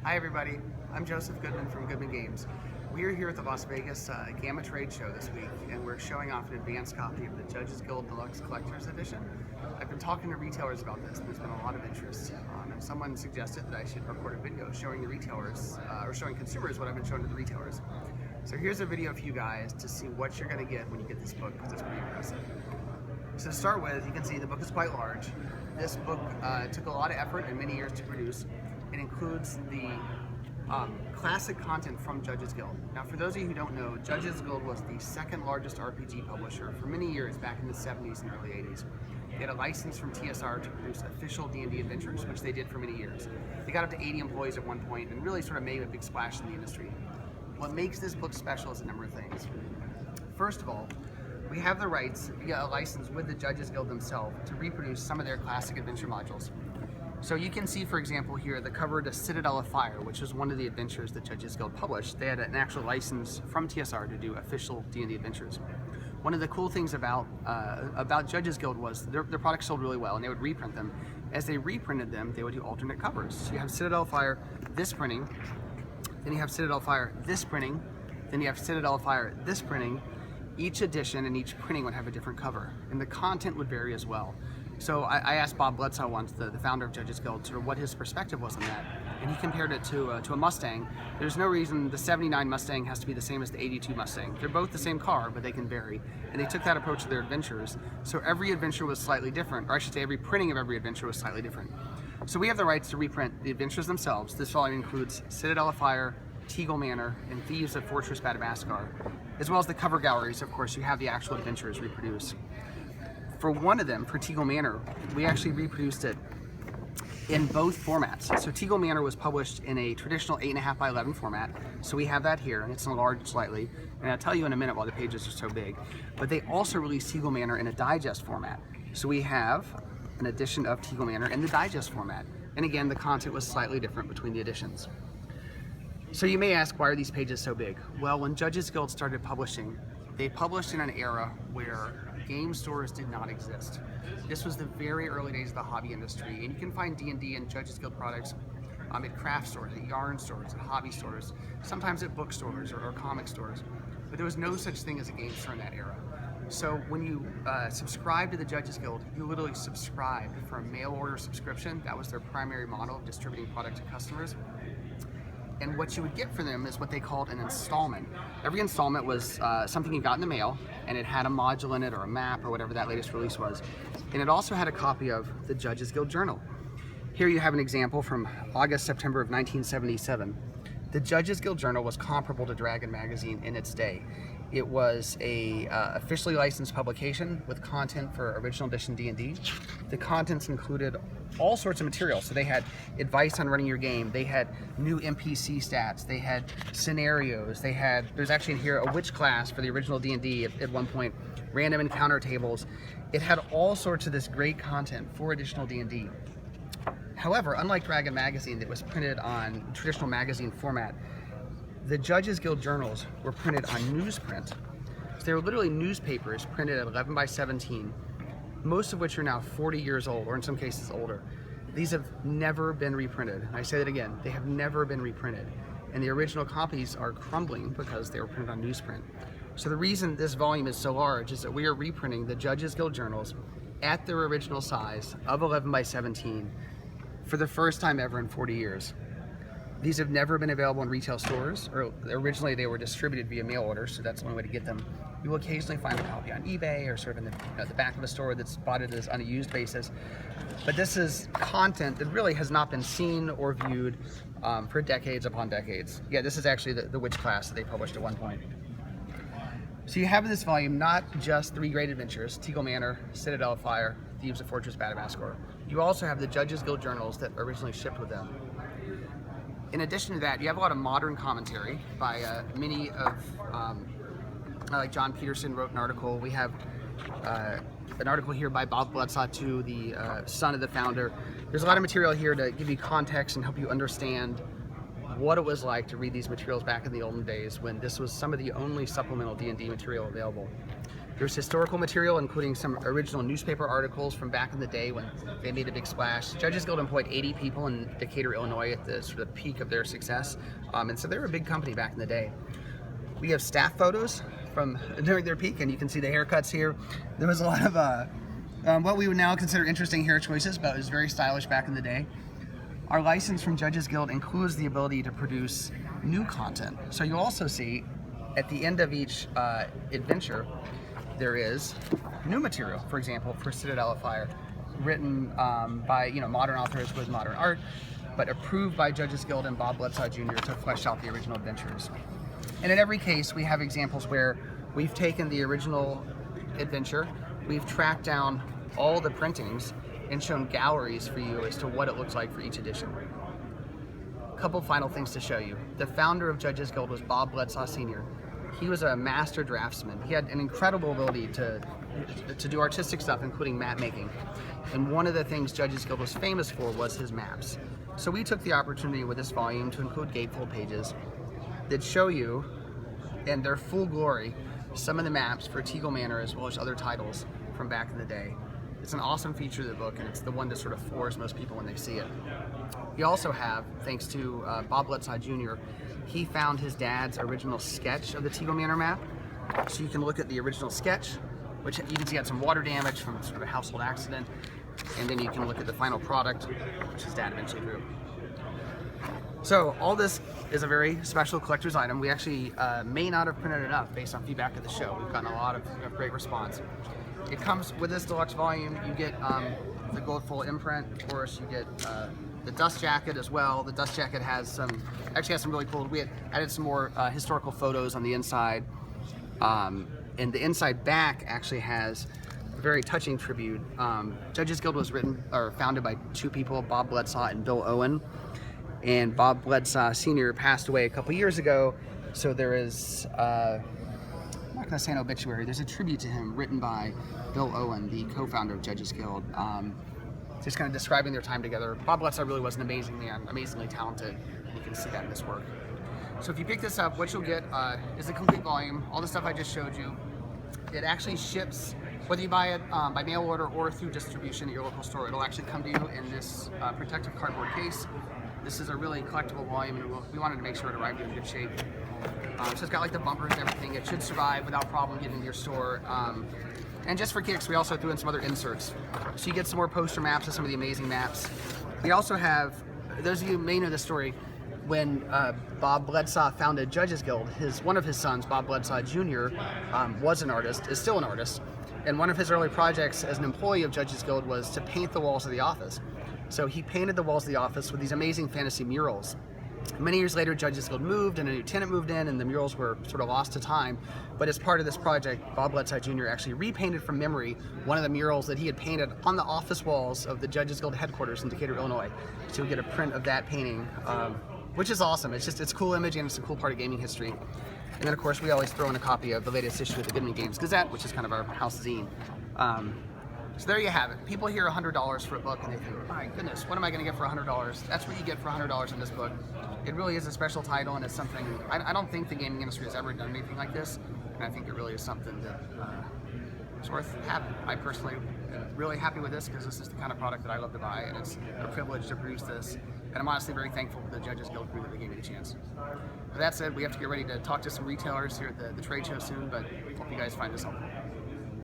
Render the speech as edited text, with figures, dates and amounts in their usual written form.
Hi everybody, I'm Joseph Goodman from Goodman Games. We are here at the Las Vegas GAMA trade show this week, and we're showing off an advanced copy of the Judges Guild Deluxe Collector's Edition. I've been talking to retailers about this, and there's been a lot of interest. And someone suggested that I should record a video showing the retailers, or showing consumers what I've been showing to the retailers. So here's a video for you guys to see what you're going to get when you get this book, because it's pretty impressive. So to start with, you can see the book is quite large. This book took a lot of effort and many years to produce. It includes the classic content from Judges Guild. Now, for those of you who don't know, Judges Guild was the second largest RPG publisher for many years back in the 70s and early 80s. They had a license from TSR to produce official D&D adventures, which they did for many years. They got up to 80 employees at one point and really sort of made a big splash in the industry. What makes this book special is a number of things. First of all, we have the rights via a license with the Judges Guild themselves to reproduce some of their classic adventure modules. So you can see, for example, here the cover to Citadel of Fire, which was one of the adventures that Judges Guild published. They had an actual license from TSR to do official D&D adventures. One of the cool things about Judges Guild was their products sold really well, and they would reprint them. As they reprinted them, they would do alternate covers. So you have Citadel of Fire, this printing, then you have Citadel of Fire, this printing, then you have Citadel of Fire, this printing. Each edition and each printing would have a different cover, and the content would vary as well. So I asked Bob Bledsoe once, the founder of Judges Guild, sort of what his perspective was on that, and he compared it to a Mustang. There's no reason the 79 Mustang has to be the same as the 82 Mustang. They're both the same car, but they can vary, and they took that approach to their adventures. So every adventure was slightly different, or I should say every printing of every adventure was slightly different. So we have the rights to reprint the adventures themselves. This volume includes Citadel of Fire, Teagle Manor, and Thieves of Fortress Madagascar, as well as the cover galleries. Of course, you have the actual adventures reproduced. For one of them, for Teagle Manor, we actually reproduced it in both formats. So Teagle Manor was published in a traditional 8.5 by 11 format, so we have that here, and it's enlarged slightly, and I'll tell you in a minute why the pages are so big. But they also released Teagle Manor in a digest format. So we have an edition of Teagle Manor in the digest format, and again, the content was slightly different between the editions. So you may ask, why are these pages so big? Well, when Judges Guild started publishing, they published in an era where game stores did not exist. This was the very early days of the hobby industry, and you can find D&D and Judges Guild products at craft stores, at yarn stores, at hobby stores, sometimes at bookstores or comic stores. But there was no such thing as a game store in that era. So when you subscribe to the Judges Guild, you literally subscribed for a mail order subscription. That was their primary model of distributing product to customers. And what you would get for them is what they called an installment. Every installment was something you got in the mail, and it had a module in it or a map or whatever that latest release was. And it also had a copy of the Judges Guild Journal. Here you have an example from August, September of 1977. The Judges Guild Journal was comparable to Dragon magazine in its day. It was a officially licensed publication with content for original edition D&D. The contents included all sorts of material. So they had advice on running your game. They had new NPC stats. They had scenarios. There's actually in here a witch class for the original D&D at one point, random encounter tables. It had all sorts of this great content for additional D&D. However, unlike Dragon magazine that was printed on traditional magazine format, the Judges Guild journals were printed on newsprint. So they were literally newspapers printed at 11 by 17, most of which are now 40 years old, or in some cases older. These have never been reprinted. And I say that again, they have never been reprinted. And the original copies are crumbling because they were printed on newsprint. So the reason this volume is so large is that we are reprinting the Judges Guild journals at their original size of 11 by 17 for the first time ever in 40 years. These have never been available in retail stores, or originally they were distributed via mail order, so that's the only way to get them. You will occasionally find a copy on eBay or sort of in the back of a store that's bought it as on a used basis. But this is content that really has not been seen or viewed for decades upon decades. Yeah, this is actually the witch class that they published at one point. So you have in this volume not just 3 great adventures, Teagle Manor, Citadel of Fire, Thieves of Fortress Madagascar. You also have the Judges Guild journals that originally shipped with them. In addition to that, you have a lot of modern commentary by many of, like John Peterson wrote an article. We have an article here by Bob Bledsoe, too, the son of the founder. There's a lot of material here to give you context and help you understand what it was like to read these materials back in the olden days when this was some of the only supplemental D&D material available. There's historical material, including some original newspaper articles from back in the day when they made a big splash. Judges Guild employed 80 people in Decatur, Illinois at the sort of peak of their success. And so they were a big company back in the day. We have staff photos from during their peak, and you can see the haircuts here. There was a lot of what we would now consider interesting hair choices, but it was very stylish back in the day. Our license from Judges Guild includes the ability to produce new content. So you'll also see at the end of each adventure, there is new material. For example, for Citadel of Fire, written by modern authors with modern art, but approved by Judges Guild and Bob Bledsaw Jr. to flesh out the original adventures. And in every case, we have examples where we've taken the original adventure, we've tracked down all the printings and shown galleries for you as to what it looks like for each edition. A couple final things to show you. The founder of Judges Guild was Bob Bledsaw Sr. He was a master draftsman. He had an incredible ability to do artistic stuff, including map making. And one of the things Judges Guild was famous for was his maps. So we took the opportunity with this volume to include gatefold pages that show you, in their full glory, some of the maps for Teagle Manor as well as other titles from back in the day. It's an awesome feature of the book, and it's the one that sort of floors most people when they see it. We also have, thanks to Bob Bledsaw Jr., he found his dad's original sketch of the Teagle Manor map. So you can look at the original sketch, which you can see had some water damage from sort of a household accident, and then you can look at the final product, which his dad eventually drew. So all this is a very special collector's item. We actually may not have printed enough based on feedback of the show. We've gotten a lot of great response. It comes with this deluxe volume. You get the gold foil imprint, of course. You get the dust jacket as well. The dust jacket has actually has some really cool. We had added some more historical photos on the inside, and the inside back actually has a very touching tribute. Judges Guild was founded by two people, Bob Bledsaw and Bill Owen. And Bob Bledsaw Sr. passed away a couple years ago, so there is, I'm not going to say an obituary, there's a tribute to him written by Bill Owen, the co-founder of Judges Guild, just kind of describing their time together. Bob Bledsaw really was an amazing man, amazingly talented. You can see that in this work. So if you pick this up, what you'll get is a complete volume, all the stuff I just showed you. It actually ships, whether you buy it by mail order or through distribution at your local store, it'll actually come to you in this protective cardboard case. This is a really collectible volume, and we wanted to make sure it arrived in good shape. So it's got like the bumpers and everything. It should survive without problem getting to your store. And just for kicks, we also threw in some other inserts. So you get some more poster maps of some of the amazing maps. We also have, those of you who may know this story, when Bob Bledsaw founded Judges Guild, one of his sons, Bob Bledsaw Jr., was an artist, is still an artist. And one of his early projects as an employee of Judges Guild was to paint the walls of the office. So he painted the walls of the office with these amazing fantasy murals. Many years later, Judges Guild moved and a new tenant moved in, and the murals were sort of lost to time. But as part of this project, Bob Bledsaw Jr. actually repainted from memory one of the murals that he had painted on the office walls of the Judges Guild headquarters in Decatur, Illinois. So you'll get a print of that painting, which is awesome. It's a cool image, and it's a cool part of gaming history. And then, of course, we always throw in a copy of the latest issue of the Goodman Games Gazette, which is kind of our house zine. So there you have it. People hear $100 for a book and they think, my goodness, what am I going to get for $100? That's what you get for $100 in this book. It really is a special title, and it's something, I don't think the gaming industry has ever done anything like this, and I think it really is something that is worth having. I personally am really happy with this because this is the kind of product that I love to buy, and it's a privilege to produce this, and I'm honestly very thankful for the Judges Guild crew that they gave me the chance. With that said, we have to get ready to talk to some retailers here at the trade show soon, but hope you guys find this helpful.